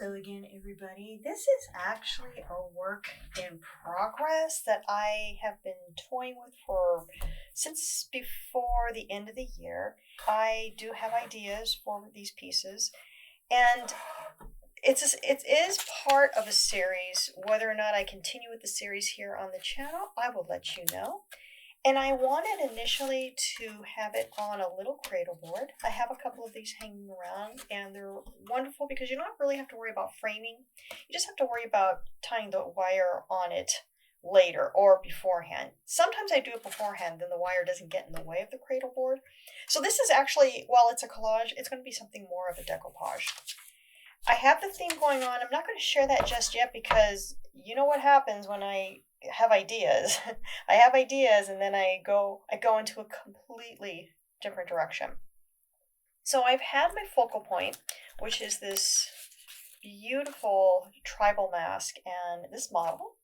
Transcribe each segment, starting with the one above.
Hello again, everybody. This is actually a work in progress that I have been toying with for since before the end of the year. I do have ideas for these pieces, and it is part of a series. Whether or not I continue with the series here on the channel, I will let you know. And I wanted initially to have it on a little cradle board. I have a couple of these hanging around, and they're wonderful because you don't really have to worry about framing. You just have to worry about tying the wire on it later or beforehand. Sometimes I do it beforehand, then the wire doesn't get in the way of the cradle board. So this is actually, while it's a collage, it's going to be something more of a decoupage. I have the theme going on. I'm not going to share that just yet because you know what happens when I have ideas. I have ideas and then I go into a completely different direction. So I've had my focal point, which is this beautiful tribal mask and this model,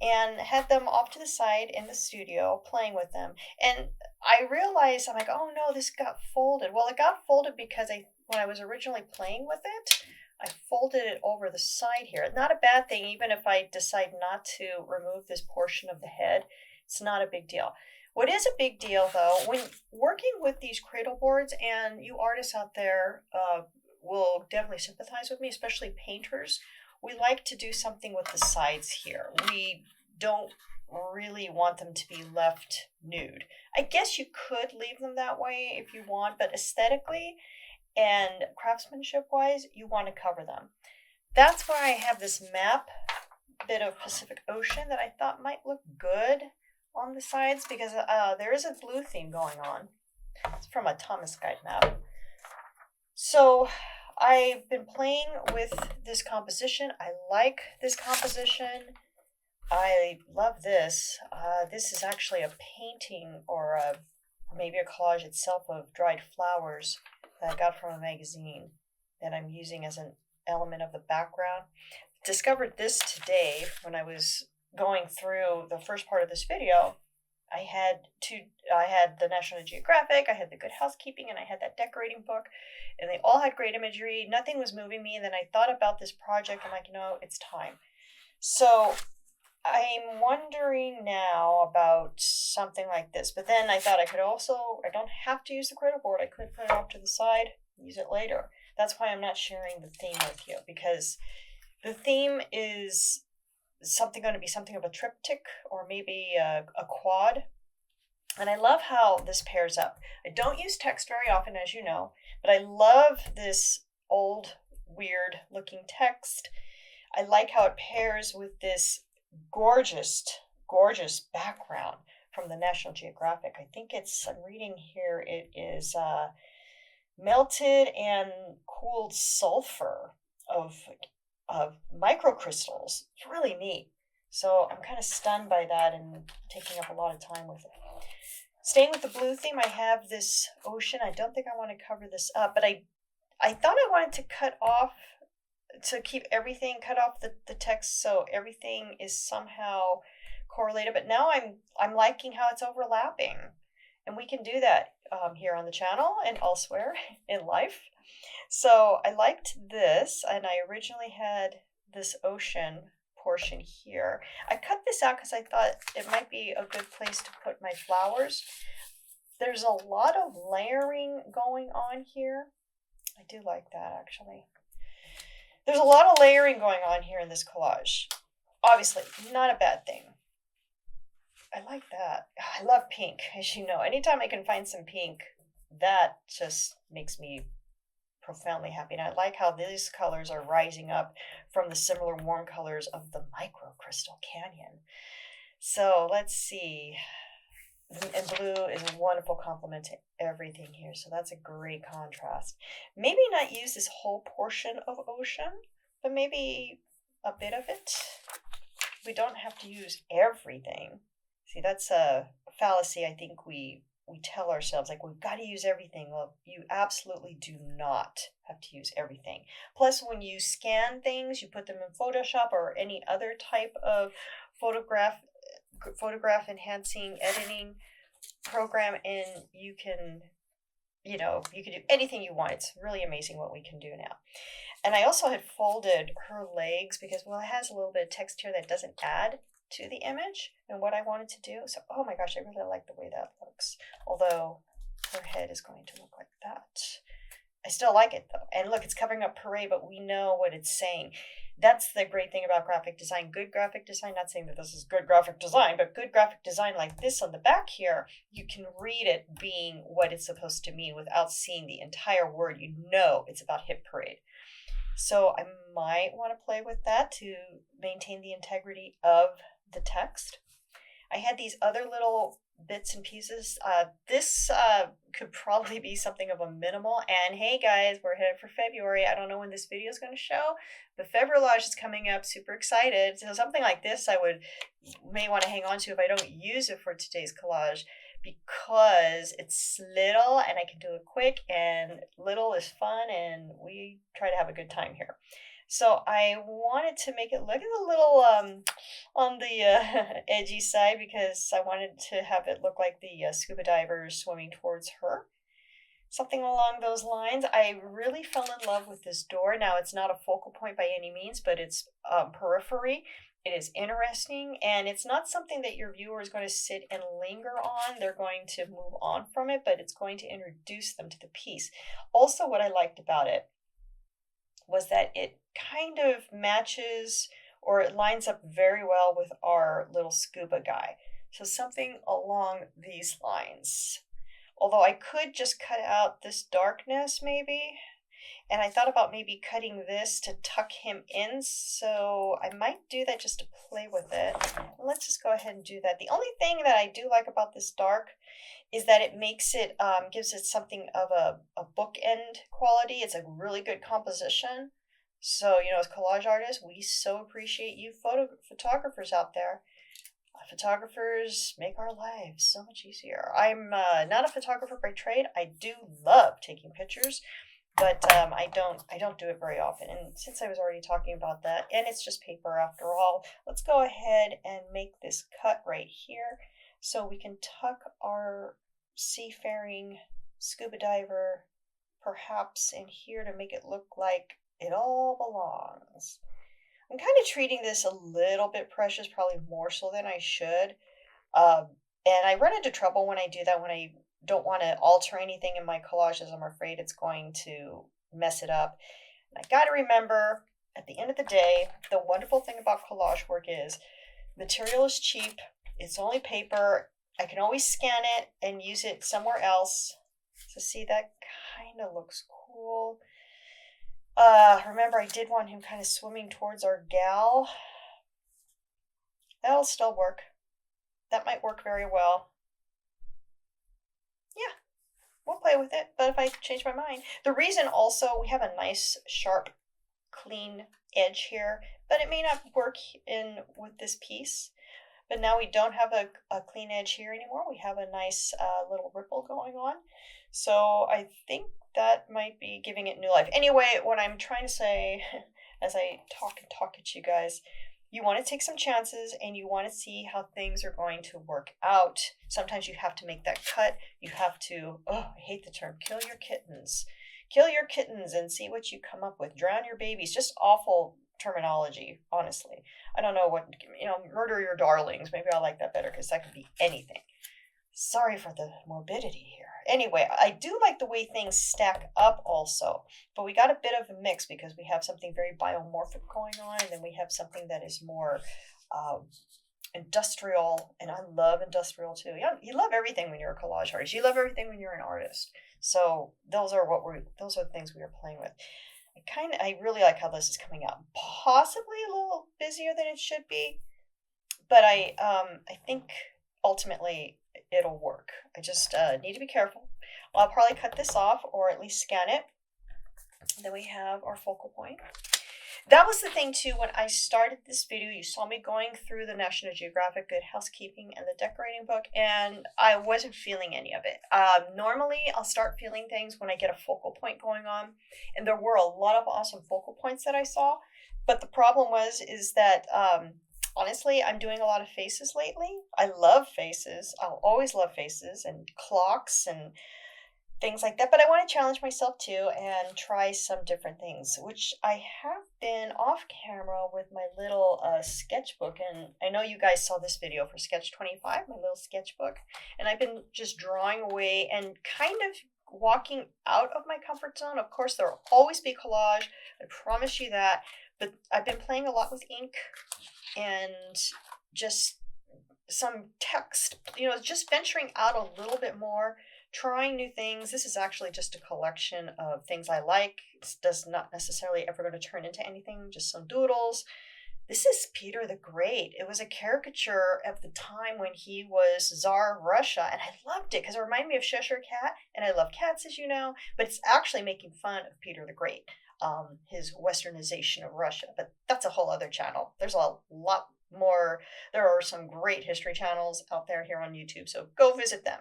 and had them off to the side in the studio playing with them. And I realized, I'm like, oh no, this got folded. Well, it got folded because when I was originally playing with it, I folded it over the side here. Not a bad thing, even if I decide not to remove this portion of the head. It's not a big deal. What is a big deal, though, when working with these cradle boards, and you artists out there will definitely sympathize with me, especially painters, we like to do something with the sides here. We don't really want them to be left nude. I guess you could leave them that way if you want, but aesthetically and craftsmanship wise, you want to cover them. That's why I have this map bit of Pacific Ocean that I thought might look good on the sides because there is a blue theme going on. It's from a Thomas Guide map. So I've been playing with this composition. I like this composition. I love this. This is actually a painting or maybe a collage itself of dried flowers that I got from a magazine that I'm using as an element of the background. Discovered this today when I was going through the first part of this video. I had the National Geographic, I had the Good Housekeeping, and I had that decorating book, and they all had great imagery. Nothing was moving me, and then I thought about this project. I'm like, it's time. So I'm wondering now about something like this, but then I thought I don't have to use the cradle board. I could put it off to the side, use it later. That's why I'm not sharing the theme with you, because the theme is going to be something of a triptych or maybe a quad. And I love how this pairs up. I don't use text very often, as you know, but I love this old, weird looking text. I like how it pairs with this gorgeous background from the National Geographic. I think I'm reading here, it is melted and cooled sulfur of microcrystals. It's really neat. So I'm kind of stunned by that and taking up a lot of time with it. Staying with the blue theme, I have this ocean. I don't think I want to cover this up, but I thought I wanted to keep everything, cut off the text so everything is somehow correlated. But now I'm liking how it's overlapping, and we can do that here on the channel and elsewhere in life. So I liked this, and I originally had this ocean portion here. I cut this out because I thought it might be a good place to put my flowers. There's a lot of layering going on here. I do like that, actually. There's a lot of layering going on here in this collage. Obviously, not a bad thing. I like that. I love pink, as you know. Anytime I can find some pink, that just makes me profoundly happy. And I like how these colors are rising up from the similar warm colors of the microcrystal canyon. So let's see. And blue is a wonderful complement to everything here. So that's a great contrast. Maybe not use this whole portion of ocean, but maybe a bit of it. We don't have to use everything. See, that's a fallacy I think we tell ourselves, like, we've got to use everything. Well, you absolutely do not have to use everything. Plus, when you scan things, you put them in Photoshop or any other type of photograph enhancing editing program, and you can you know, you can do anything you want. It's really amazing what we can do now. And I also had folded her legs because, well, it has a little bit of text here that doesn't add to the image and what I wanted to do. So, oh my gosh, I really like the way that looks. Although her head is going to look like that. I still like it though. And look, it's covering up parade, but we know what it's saying. That's the great thing about graphic design. Good graphic design, not saying that this is good graphic design, but good graphic design like this on the back here, you can read it being what it's supposed to mean without seeing the entire word. You know it's about hit parade. So I might want to play with that to maintain the integrity of the text. I had these other little bits and pieces. This could probably be something of a minimal. And hey guys, we're headed for February. I don't know when this video is going to show, but February is coming up. Super excited. So something like this I may want to hang on to if I don't use it for today's collage, because it's little and I can do it quick, and little is fun, and we try to have a good time here. So I wanted to make it look a little on the edgy side, because I wanted to have it look like the scuba divers swimming towards her. Something along those lines. I really fell in love with this door. Now, it's not a focal point by any means, but it's periphery. It is interesting, and it's not something that your viewer is going to sit and linger on. They're going to move on from it, but it's going to introduce them to the piece. Also, what I liked about it was that it kind of matches, or it lines up very well with our little scuba guy. So something along these lines. Although I could just cut out this darkness maybe. And I thought about maybe cutting this to tuck him in. So I might do that just to play with it. Let's just go ahead and do that. The only thing that I do like about this dark is that it makes it, gives it something of a bookend quality. It's a really good composition. So, you know, as collage artists, we so appreciate you photographers out there. Photographers make our lives so much easier. I'm not a photographer by trade. I do love taking pictures, but I don't do it very often. And since I was already talking about that, and it's just paper after all, let's go ahead and make this cut right here so we can tuck our seafaring scuba diver perhaps in here to make it look like it all belongs. I'm kind of treating this a little bit precious, probably more so than I should. And I run into trouble when I do that, when I don't want to alter anything in my collages. I'm afraid it's going to mess it up. And I got to remember, at the end of the day, the wonderful thing about collage work is material is cheap. It's only paper. I can always scan it and use it somewhere else. So see, that kind of looks cool. Remember, I did want him kind of swimming towards our gal. That'll still work. That might work very well. Yeah, we'll play with it, but if I change my mind. The reason also, we have a nice, sharp, clean edge here, but it may not work in with this piece. But now we don't have a clean edge here anymore. We have a nice little ripple going on. So I think that might be giving it new life. Anyway, what I'm trying to say as I talk at you guys, you want to take some chances and you want to see how things are going to work out. Sometimes you have to make that cut. You have to, I hate the term, kill your kittens. Kill your kittens and see what you come up with. Drown your babies. Just awful terminology, honestly. I don't know what, murder your darlings. Maybe I like that better because that could be anything. Sorry for the morbidity here. Anyway, I do like the way things stack up also, but we got a bit of a mix because we have something very biomorphic going on, and then we have something that is more industrial, and I love industrial too. Yeah, you love everything when you're a collage artist. You love everything when you're an artist. So those are the things we are playing with. I really like how this is coming out. Possibly a little busier than it should be, but I think ultimately it'll work. I just need to be careful. I'll probably cut this off or at least scan it. And then we have our focal point. That was the thing too, when I started this video, you saw me going through the National Geographic Good Housekeeping and the decorating book, and I wasn't feeling any of it. Normally, I'll start feeling things when I get a focal point going on, and there were a lot of awesome focal points that I saw, but the problem is that honestly, I'm doing a lot of faces lately. I love faces. I'll always love faces and clocks and things like that. But I want to challenge myself too and try some different things, which I have been off camera with my little sketchbook. And I know you guys saw this video for Sketch 25, my little sketchbook. And I've been just drawing away and kind of walking out of my comfort zone. Of course, there will always be collage. I promise you that. But I've been playing a lot with ink and just some text, just venturing out a little bit more, trying new things. This is actually just a collection of things I like. It does not necessarily ever going to turn into anything, just some doodles. This is Peter the Great. It was a caricature of the time when he was Tsar of Russia, and I loved it because it reminded me of Cheshire Cat, and I love cats, as you know, but it's actually making fun of Peter the Great, his westernization of Russia. But that's a whole other channel. There's a lot more. There are some great history channels out there here on YouTube, so go visit them.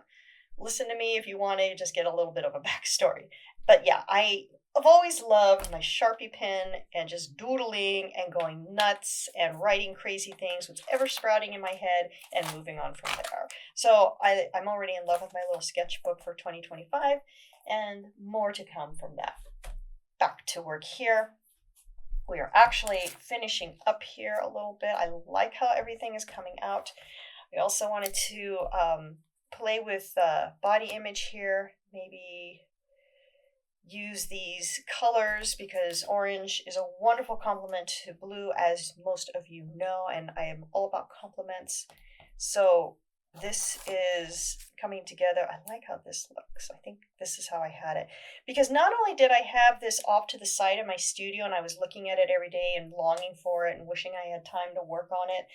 Listen to me if you want to just get a little bit of a backstory. But yeah, I've always loved my Sharpie pen and just doodling and going nuts and writing crazy things, whatever sprouting in my head, and moving on from there. So I'm already in love with my little sketchbook for 2025, and more to come from that. Back to work here. We are actually finishing up here a little bit. I like how everything is coming out. I also wanted to play with body image here, maybe use these colors because orange is a wonderful complement to blue, as most of you know, and I am all about complements. So this is coming together. I like how this looks. I think this is how I had it, because not only did I have this off to the side of my studio and I was looking at it every day and longing for it and wishing I had time to work on it,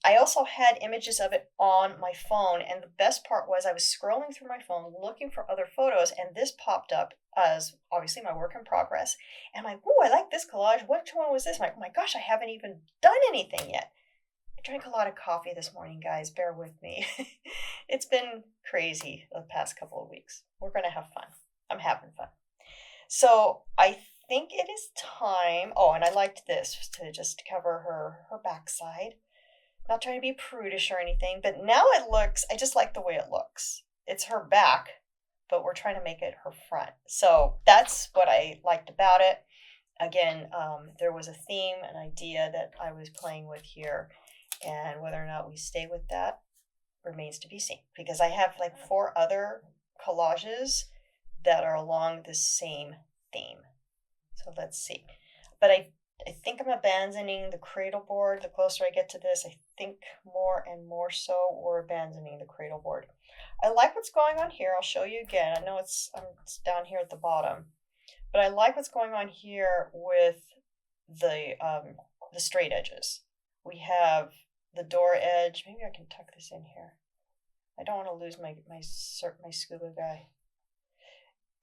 I also had images of it on my phone, and the best part was I was scrolling through my phone looking for other photos, and this popped up as obviously my work in progress. And I'm like, oh, I like this collage. Which one was this? I'm like, oh my gosh, I haven't even done anything yet. I drank a lot of coffee this morning, guys. Bear with me. It's been crazy the past couple of weeks. We're going to have fun. I'm having fun. So I think it is time. Oh, and I liked this to just cover her backside. Not trying to be prudish or anything, but now it looks, I just like the way it looks. It's her back, but we're trying to make it her front. So that's what I liked about it. Again, there was a theme, an idea that I was playing with here, and whether or not we stay with that remains to be seen, because I have like 4 other collages that are along the same theme. So let's see. But I think I'm abandoning the cradle board. The closer I get to this, I think more and more so we're abandoning the cradle board. I like what's going on here. I'll show you again. I know it's down here at the bottom, but I like what's going on here with the straight edges. We have the door edge. Maybe I can tuck this in here. I don't want to lose my scuba guy.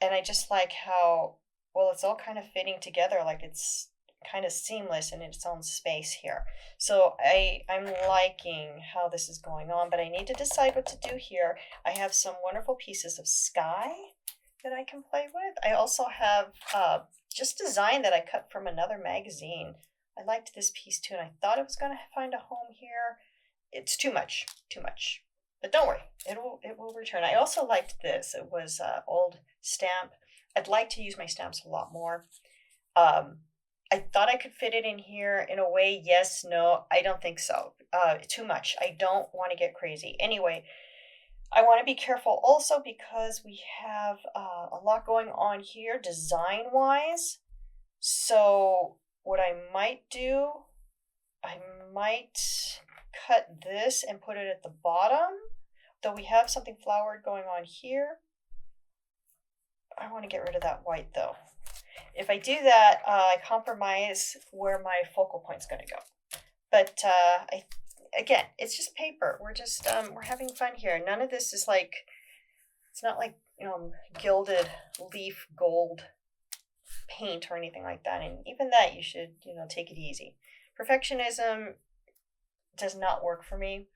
And I just like how, well, it's all kind of fitting together, like it's kind of seamless in its own space here. So I'm liking how this is going on, but I need to decide what to do here. I have some wonderful pieces of sky that I can play with. I also have just design that I cut from another magazine. I liked this piece too, and I thought it was going to find a home here. It's too much. But don't worry, it will return. I also liked this. It was an old stamp. I'd like to use my stamps a lot more. I thought I could fit it in here in a way. Yes, no, I don't think so. Too much. I don't want to get crazy. Anyway, I want to be careful also because we have a lot going on here design-wise. So what I might do, I might cut this and put it at the bottom, though we have something flowered going on here. I want to get rid of that white though. If I do that, I compromise where my focal point's going to go. But again, it's just paper. We're just we're having fun here. None of this is like, it's not like gilded leaf gold paint or anything like that. And even that, you should take it easy. Perfectionism does not work for me.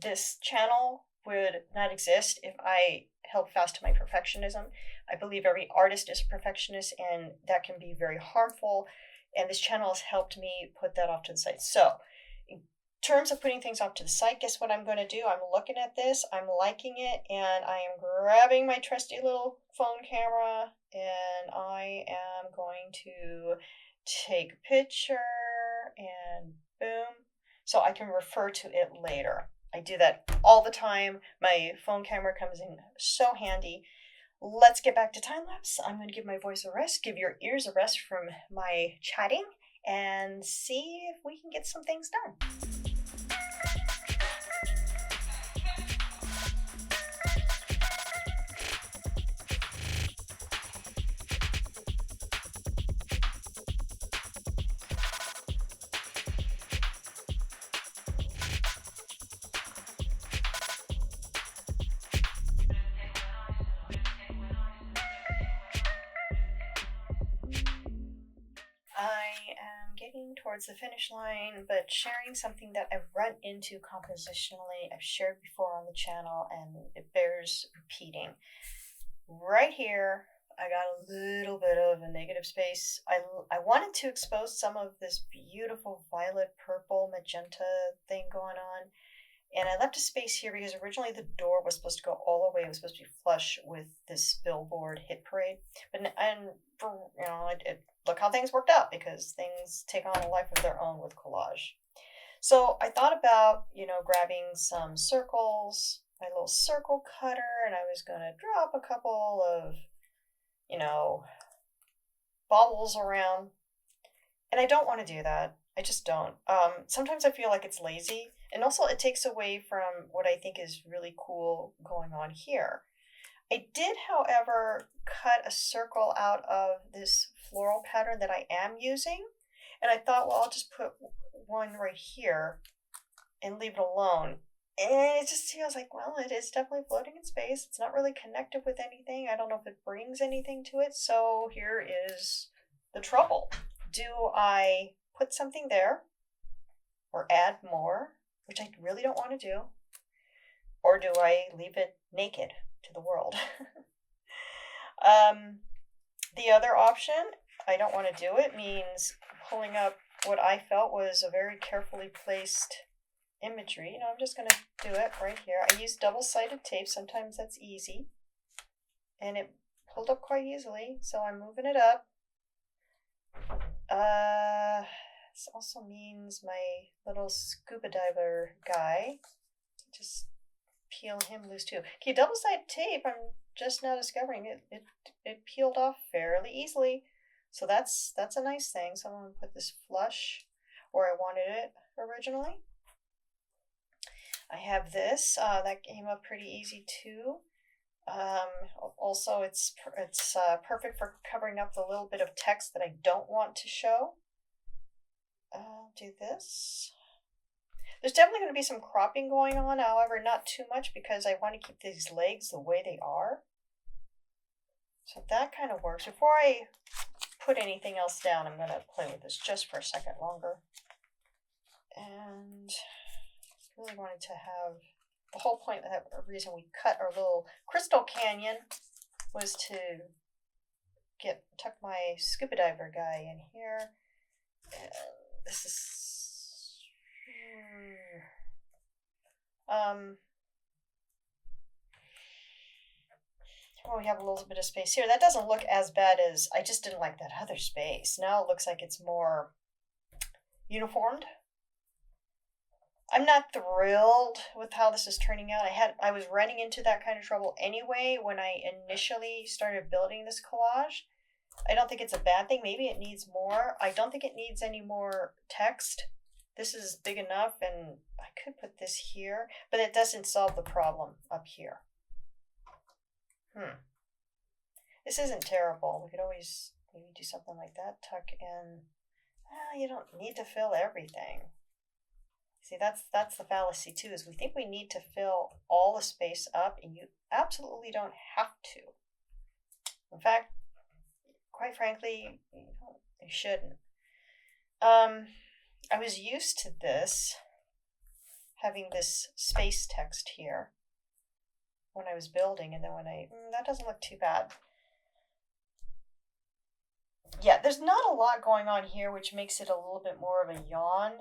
This channel would not exist if I held fast to my perfectionism. I believe every artist is a perfectionist, and that can be very harmful. And this channel has helped me put that off to the side. So terms of putting things off to the side, guess what I'm going to do? I'm looking at this, I'm liking it, and I am grabbing my trusty little phone camera, and I am going to take a picture, and boom, so I can refer to it later. I do that all the time. My phone camera comes in so handy. Let's get back to time lapse. I'm going to give my voice a rest, give your ears a rest from my chatting, and see if we can get some things done. I am getting towards the finish line, but sharing something that I've run into compositionally. I've shared before on the channel, and it bears repeating. Right here, I got a little bit of a negative space. I wanted to expose some of this beautiful violet, purple, magenta thing going on. And I left a space here because originally the door was supposed to go all the way. It was supposed to be flush with this billboard hit parade. Look how things worked out, because things take on a life of their own with collage. So I thought about, grabbing some circles, my little circle cutter, and I was going to drop a couple of, baubles around. And I don't want to do that. I just don't. Sometimes I feel like it's lazy. And also it takes away from what I think is really cool going on here. I did, however, cut a circle out of this floral pattern that I am using. And I thought, well, I'll just put one right here and leave it alone. And it just feels like, well, it is definitely floating in space. It's not really connected with anything. I don't know if it brings anything to it. So here is the trouble. Do I put something there or add more, which I really don't want to do? Or do I leave it naked to the world? The other option, I don't want to do it, means pulling up what I felt was a very carefully placed imagery. I'm just going to do it right here. I use double-sided tape. Sometimes that's easy. And it pulled up quite easily, so I'm moving it up. This also means my little scuba diver guy, just peel him loose too. Okay, double-sided tape, I'm just now discovering it peeled off fairly easily. So that's a nice thing. So I'm going to put this flush where I wanted it originally. I have this, that came up pretty easy too. Also, it's perfect for covering up the little bit of text that I don't want to show. I'll do this. There's definitely going to be some cropping going on, however, not too much, because I want to keep these legs the way they are. So that kind of works. Before I put anything else down, I'm going to play with this just for a second longer. And really wanted to have, the whole point, the reason we cut our little crystal canyon was to tuck my scuba diver guy in here. And this is, we have a little bit of space here. That doesn't look as bad as, I just didn't like that other space. Now it looks like it's more uniformed. I'm not thrilled with how this is turning out. I was running into that kind of trouble anyway when I initially started building this collage. I don't think it's a bad thing. Maybe it needs more. I don't think it needs any more text. This is big enough, and I could put this here, but it doesn't solve the problem up here. This isn't terrible. We could always maybe do something like that. Tuck in. Well, you don't need to fill everything. See, that's the fallacy too, is we think we need to fill all the space up, and you absolutely don't have to. In fact, quite frankly, you shouldn't. I was used to this, having this space text here when I was building, and then when that doesn't look too bad. Yeah, there's not a lot going on here, which makes it a little bit more of a yawn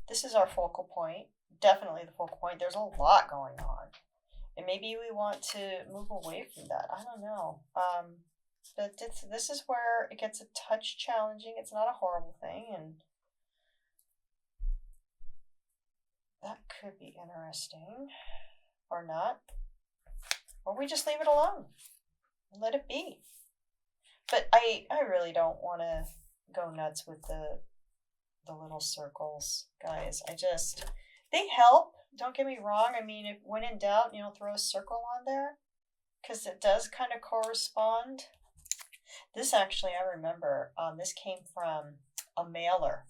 This is our focal point. Definitely the focal point. There's a lot going on. And maybe we want to move away from that. I don't know. But this is where it gets a touch challenging. It's not a horrible thing, and that could be interesting. Or not. Or we just leave it alone and let it be. But I really don't want to go nuts with the little circles, guys. They help. Don't get me wrong. I mean, if when in doubt, throw a circle on there because it does kind of correspond. This actually, I remember, this came from a mailer.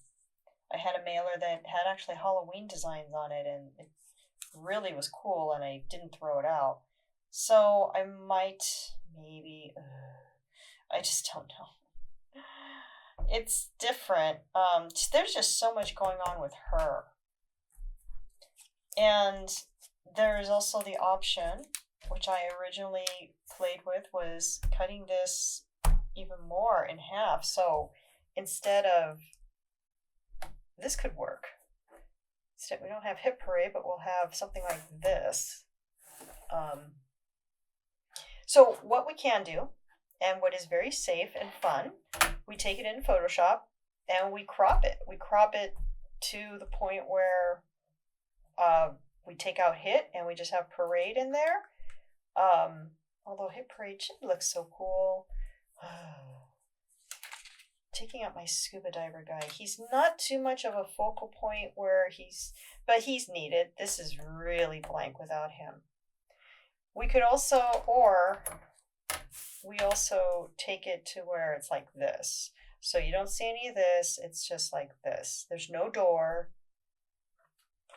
I had a mailer that had actually Halloween designs on it, and it really was cool, and I didn't throw it out. So I might, maybe, I just don't know. It's different. There's just so much going on with her. And there's also the option, which I originally played with, was cutting this even more in half. So instead of, this could work. Instead, we don't have hip parade, but we'll have something like this. So what we can do, and what is very safe and fun, we take it in Photoshop and we crop it. We crop it to the point where we take out hit and we just have parade in there. Although hit parade should look so cool. Taking out my scuba diver guy. He's not too much of a focal point but he's needed. This is really blank without him. We could also, we also take it to where it's like this. So you don't see any of this. It's just like this. There's no door.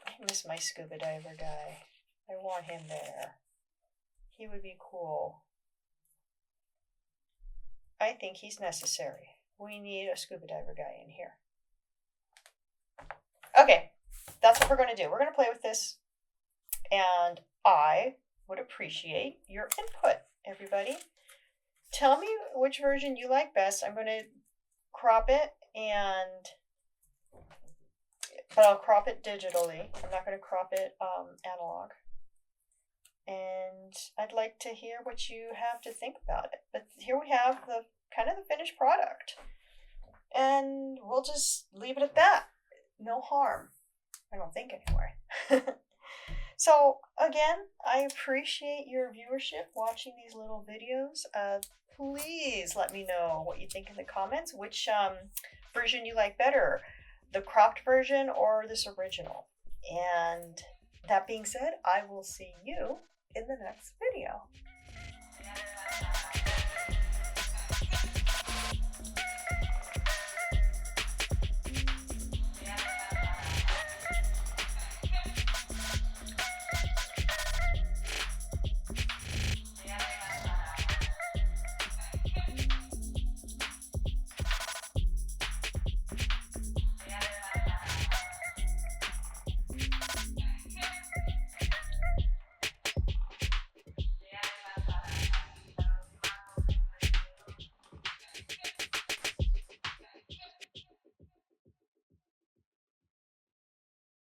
I miss my scuba diver guy. I want him there. He would be cool. I think he's necessary. We need a scuba diver guy in here. Okay, that's what we're going to do. We're going to play with this. And I would appreciate your input, everybody. Tell me which version you like best. I'm going to crop it, but I'll crop it digitally. I'm not going to crop it analog. And I'd like to hear what you have to think about it. But here we have the kind of the finished product. And we'll just leave it at that. No harm. I don't think anyway. So again, I appreciate your viewership watching these little videos. Please let me know what you think in the comments. Which version you like better, the cropped version or this original. And that being said, I will see you in the next video.